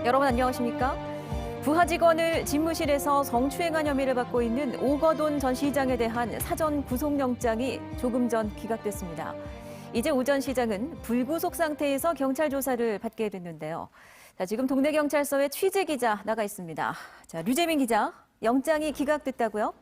여러분 안녕하십니까? 부하 직원을 집무실에서 성추행한 혐의를 받고 있는 오거돈 전 시장에 대한 사전 구속영장이 조금 전 기각됐습니다. 이제 오 전 시장은 불구속 상태에서 경찰 조사를 받게 됐는데요. 자, 지금 동네경찰서에 취재 기자 나가 있습니다. 자, 류재민 기자, 영장이 기각됐다고요?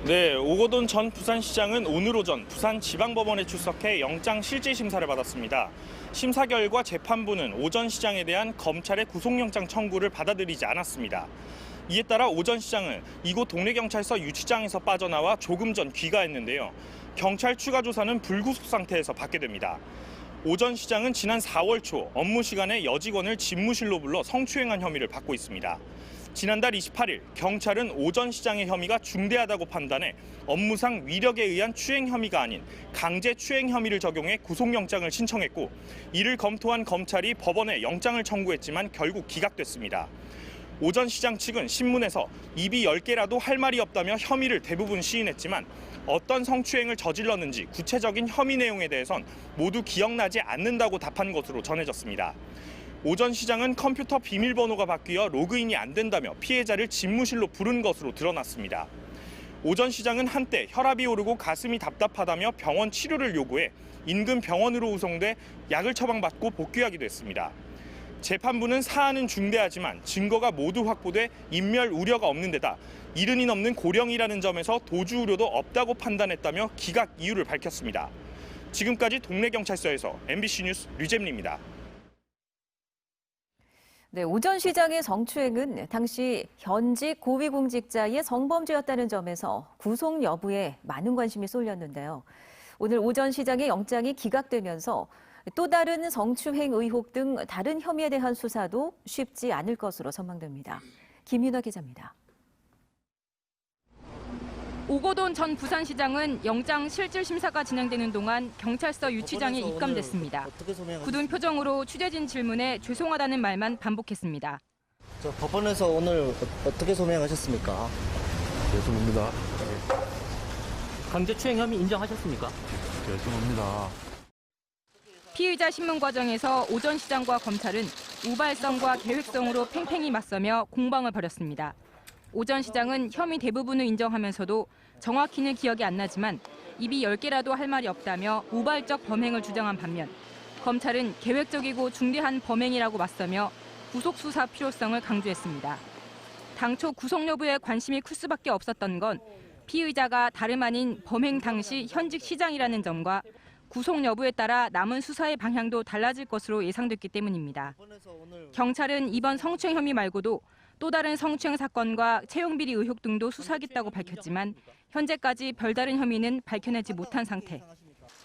네, 오거돈 전 부산시장은 오늘 오전 부산지방법원에 출석해 영장 실질 심사를 받았습니다. 심사 결과 재판부는 오 전 시장에 대한 검찰의 구속영장 청구를 받아들이지 않았습니다. 이에 따라 오 전 시장은 이곳 동네경찰서 유치장에서 빠져나와 조금 전 귀가했는데요. 경찰 추가 조사는 불구속 상태에서 받게 됩니다. 오 전 시장은 지난 4월 초 업무 시간에 여직원을 집무실로 불러 성추행한 혐의를 받고 있습니다. 지난달 28일 경찰은 오 전 시장의 혐의가 중대하다고 판단해 업무상 위력에 의한 추행 혐의가 아닌 강제 추행 혐의를 적용해 구속영장을 신청했고, 이를 검토한 검찰이 법원에 영장을 청구했지만 결국 기각됐습니다. 오 전 시장 측은 신문에서 입이 10개라도 할 말이 없다며 혐의를 대부분 시인했지만 어떤 성추행을 저질렀는지 구체적인 혐의 내용에 대해선 모두 기억나지 않는다고 답한 것으로 전해졌습니다. 오 전 시장은 컴퓨터 비밀번호가 바뀌어 로그인이 안 된다며 피해자를 집무실로 부른 것으로 드러났습니다. 오 전 시장은 한때 혈압이 오르고 가슴이 답답하다며 병원 치료를 요구해 인근 병원으로 우송돼 약을 처방받고 복귀하기도 했습니다. 재판부는 사안은 중대하지만 증거가 모두 확보돼 인멸 우려가 없는 데다 이른이 넘는 고령이라는 점에서 도주 우려도 없다고 판단했다며 기각 이유를 밝혔습니다. 지금까지 동네경찰서에서 MBC 뉴스 류재민입니다. 네, 오 전 시장의 성추행은 당시 현직 고위공직자의 성범죄였다는 점에서 구속 여부에 많은 관심이 쏠렸는데요. 오늘 오 전 시장의 영장이 기각되면서 또 다른 성추행 의혹 등 다른 혐의에 대한 수사도 쉽지 않을 것으로 전망됩니다. 김윤아 기자입니다. 오거돈 전 부산시장은 영장 실질 심사가 진행되는 동안 경찰서 유치장에 입감됐습니다. 굳은 표정으로 취재진 질문에 죄송하다는 말만 반복했습니다. 법원에서 오늘 어떻게 소명하셨습니까? 죄송합니다. 강제추행 혐의 인정하셨습니까? 죄송합니다. 피의자 신문 과정에서 오 전 시장과 검찰은 우발성과 계획성으로 팽팽히 맞서며 공방을 벌였습니다. 오 전 시장은 혐의 대부분을 인정하면서도 정확히는 기억이 안 나지만 입이 10개라도 할 말이 없다며 우발적 범행을 주장한 반면, 검찰은 계획적이고 중대한 범행이라고 맞서며 구속 수사 필요성을 강조했습니다. 당초 구속 여부에 관심이 클 수밖에 없었던 건 피의자가 다름 아닌 범행 당시 현직 시장이라는 점과 구속 여부에 따라 남은 수사의 방향도 달라질 것으로 예상됐기 때문입니다. 경찰은 이번 성추행 혐의 말고도 또 다른 성추행 사건과 채용비리 의혹 등도 수사하겠다고 밝혔지만 현재까지 별다른 혐의는 밝혀내지 못한 상태.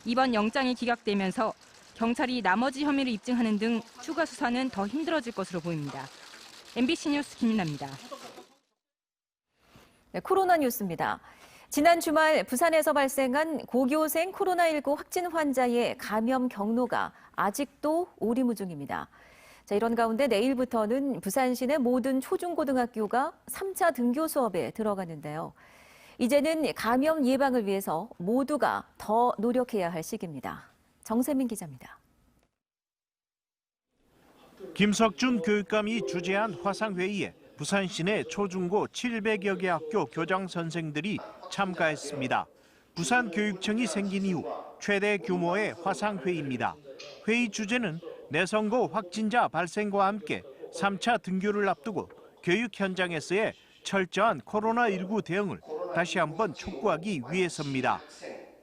이번 영장이 기각되면서 경찰이 나머지 혐의를 입증하는 등 추가 수사는 더 힘들어질 것으로 보입니다. MBC 뉴스 김윤아입니다. 네, 코로나 뉴스입니다. 지난 주말 부산에서 발생한 고교생 코로나19 확진 환자의 감염 경로가 아직도 오리무중입니다. 자, 이런 가운데 내일부터는 부산 시내 모든 초중고등학교가 3차 등교 수업에 들어가는데요. 이제는 감염 예방을 위해서 모두가 더 노력해야 할 시기입니다. 정세민 기자입니다. 김석준 교육감이 주재한 화상회의에 부산 시내 초중고 700여 개 학교 교장 선생들이 참가했습니다. 부산교육청이 생긴 이후 최대 규모의 화상회의입니다. 회의 주제는 내성고 확진자 발생과 함께 3차 등교를 앞두고 교육 현장에서의 철저한 코로나19 대응을 다시 한번 촉구하기 위해서입니다.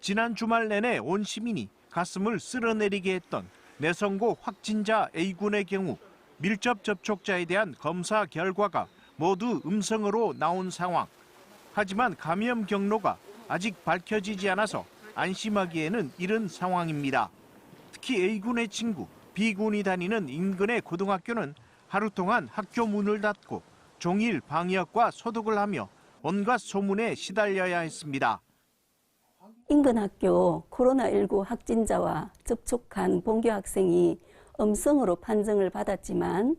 지난 주말 내내 온 시민이 가슴을 쓸어내리게 했던 내성고 확진자 A군의 경우 밀접 접촉자에 대한 검사 결과가 모두 음성으로 나온 상황. 하지만 감염 경로가 아직 밝혀지지 않아서 안심하기에는 이른 상황입니다. 특히 A군의 친구, B군이 다니는 인근의 고등학교는 하루 동안 학교 문을 닫고 종일 방역과 소독을 하며 온갖 소문에 시달려야 했습니다. 인근 학교 코로나19 확진자와 접촉한 본교 학생이 음성으로 판정을 받았지만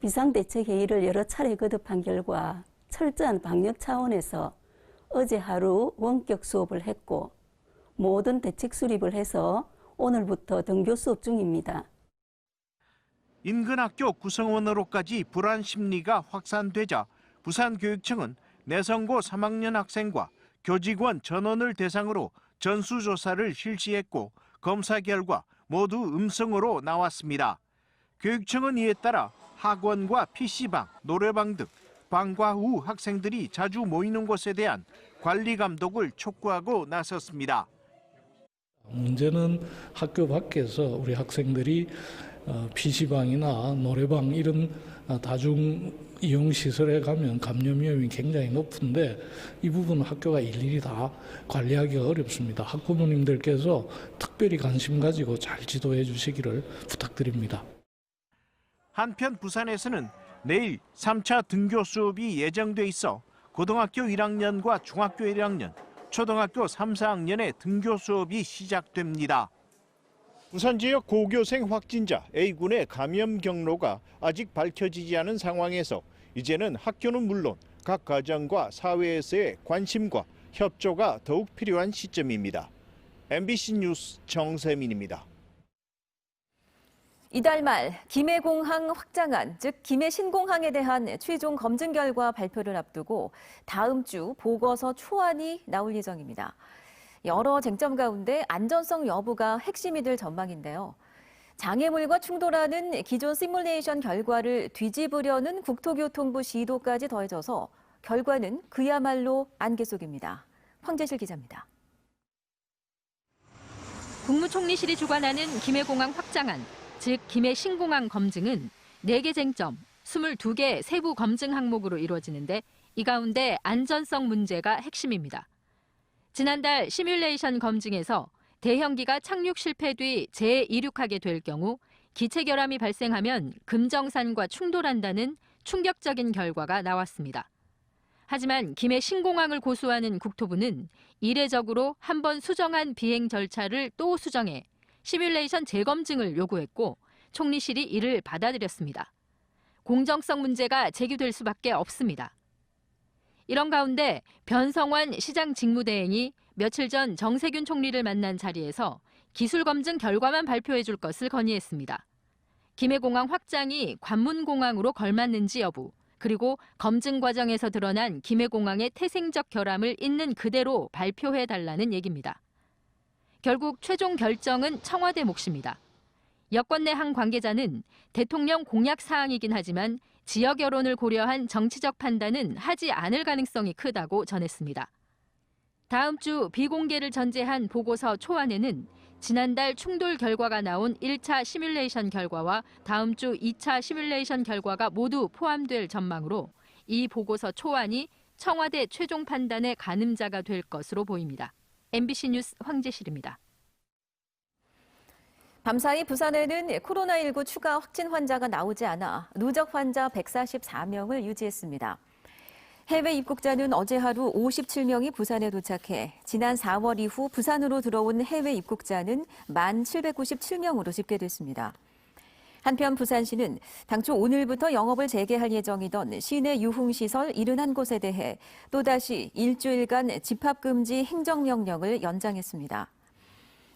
비상대책회의를 여러 차례 거듭한 결과 철저한 방역 차원에서 어제 하루 원격 수업을 했고 모든 대책 수립을 해서 오늘부터 등교 수업 중입니다. 인근 학교 구성원으로까지 불안 심리가 확산되자 부산교육청은 내성고 3학년 학생과 교직원 전원을 대상으로 전수조사를 실시했고 검사 결과 모두 음성으로 나왔습니다. 교육청은 이에 따라 학원과 PC방, 노래방 등 방과 후 학생들이 자주 모이는 곳에 대한 관리 감독을 촉구하고 나섰습니다. 문제는 학교 밖에서 우리 학생들이 PC방이나 노래방 이런 다중 이용 시설에 가면 감염 위험이 굉장히 높은데 이 부분은 학교가 일일이 다 관리하기가 어렵습니다. 학부모님들께서 특별히 관심 가지고 잘 지도해 주시기를 부탁드립니다. 한편 부산에서는 내일 3차 등교 수업이 예정돼 있어 고등학교 1학년과 중학교 1학년, 초등학교 3, 4학년의 등교 수업이 시작됩니다. 부산 지역 고교생 확진자 A군의 감염 경로가 아직 밝혀지지 않은 상황에서 이제는 학교는 물론 각 가정과 사회에서의 관심과 협조가 더욱 필요한 시점입니다. MBC 뉴스 정세민입니다. 이달 말 김해공항 확장안, 즉 김해 신공항에 대한 최종 검증 결과 발표를 앞두고 다음 주 보고서 초안이 나올 예정입니다. 여러 쟁점 가운데 안전성 여부가 핵심이 될 전망인데요. 장애물과 충돌하는 기존 시뮬레이션 결과를 뒤집으려는 국토교통부 시도까지 더해져서 결과는 그야말로 안개 속입니다. 황재실 기자입니다. 국무총리실이 주관하는 김해공항 확장안, 즉 김해 신공항 검증은 4개 쟁점, 22개 세부 검증 항목으로 이루어지는데 이 가운데 안전성 문제가 핵심입니다. 지난달 시뮬레이션 검증에서 대형기가 착륙 실패 뒤 재이륙하게 될 경우 기체 결함이 발생하면 금정산과 충돌한다는 충격적인 결과가 나왔습니다. 하지만 김해 신공항을 고수하는 국토부는 이례적으로 한 번 수정한 비행 절차를 또 수정해 시뮬레이션 재검증을 요구했고 총리실이 이를 받아들였습니다. 공정성 문제가 제기될 수밖에 없습니다. 이런 가운데 변성환 시장 직무대행이 며칠 전 정세균 총리를 만난 자리에서 기술검증 결과만 발표해 줄 것을 건의했습니다. 김해공항 확장이 관문공항으로 걸맞는지 여부, 그리고 검증 과정에서 드러난 김해공항의 태생적 결함을 있는 그대로 발표해 달라는 얘기입니다. 결국 최종 결정은 청와대 몫입니다. 여권 내 한 관계자는 대통령 공약 사항이긴 하지만 지역 여론을 고려한 정치적 판단은 하지 않을 가능성이 크다고 전했습니다. 다음 주 비공개를 전제한 보고서 초안에는 지난달 충돌 결과가 나온 1차 시뮬레이션 결과와 다음 주 2차 시뮬레이션 결과가 모두 포함될 전망으로 이 보고서 초안이 청와대 최종 판단의 가늠자가 될 것으로 보입니다. MBC 뉴스 황재실입니다. 밤사이 부산에는 코로나19 추가 확진 환자가 나오지 않아 누적 환자 144명을 유지했습니다. 해외 입국자는 어제 하루 57명이 부산에 도착해 지난 4월 이후 부산으로 들어온 해외 입국자는 1,797명으로 집계됐습니다. 한편 부산시는 당초 오늘부터 영업을 재개할 예정이던 시내 유흥시설 71곳에 대해 또다시 일주일간 집합금지 행정명령을 연장했습니다.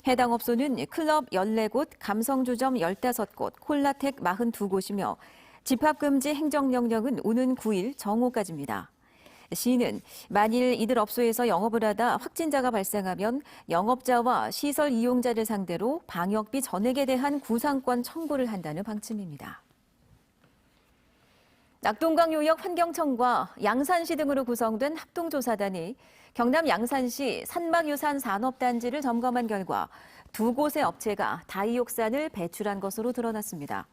해당 업소는 클럽 14곳, 감성주점 15곳, 콜라텍 42곳이며 집합금지 행정명령은 오는 9일 정오까지입니다. 시는 만일 이들 업소에서 영업을 하다 확진자가 발생하면 영업자와 시설 이용자를 상대로 방역비 전액에 대한 구상권 청구를 한다는 방침입니다. 낙동강요역 환경청과 양산시 등으로 구성된 합동조사단이 경남 양산시 산막유산 산업단지를 점검한 결과 2곳의 업체가 다이옥산을 배출한 것으로 드러났습니다.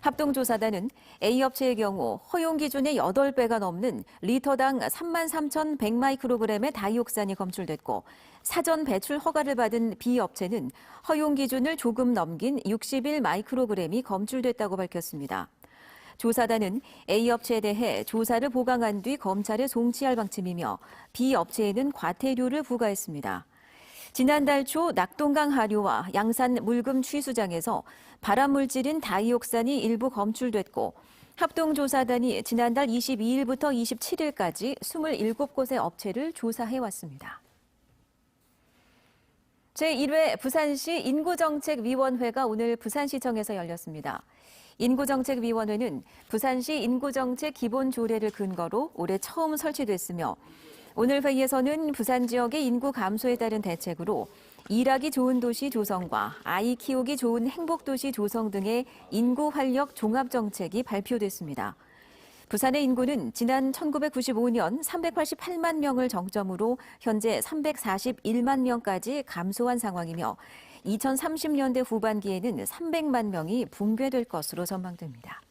합동조사단은 A업체의 경우 허용 기준의 8배가 넘는 리터당 33,100마이크로그램의 다이옥산이 검출됐고 사전 배출 허가를 받은 B업체는 허용 기준을 조금 넘긴 61마이크로그램이 검출됐다고 밝혔습니다. 조사단은 A업체에 대해 조사를 보강한 뒤 검찰에 송치할 방침이며 B업체에는 과태료를 부과했습니다. 지난달 초 낙동강 하류와 양산 물금 취수장에서 발암물질인 다이옥산이 일부 검출됐고 합동조사단이 지난달 22일부터 27일까지 27곳의 업체를 조사해왔습니다. 제1회 부산시 인구정책위원회가 오늘 부산시청에서 열렸습니다. 인구정책위원회는 부산시 인구정책 기본조례를 근거로 올해 처음 설치됐으며 오늘 회의에서는 부산 지역의 인구 감소에 따른 대책으로 일하기 좋은 도시 조성과 아이 키우기 좋은 행복도시 조성 등의 인구 활력 종합정책이 발표됐습니다. 부산의 인구는 지난 1995년 388만 명을 정점으로 현재 341만 명까지 감소한 상황이며 2030년대 후반기에는 300만 명이 붕괴될 것으로 전망됩니다.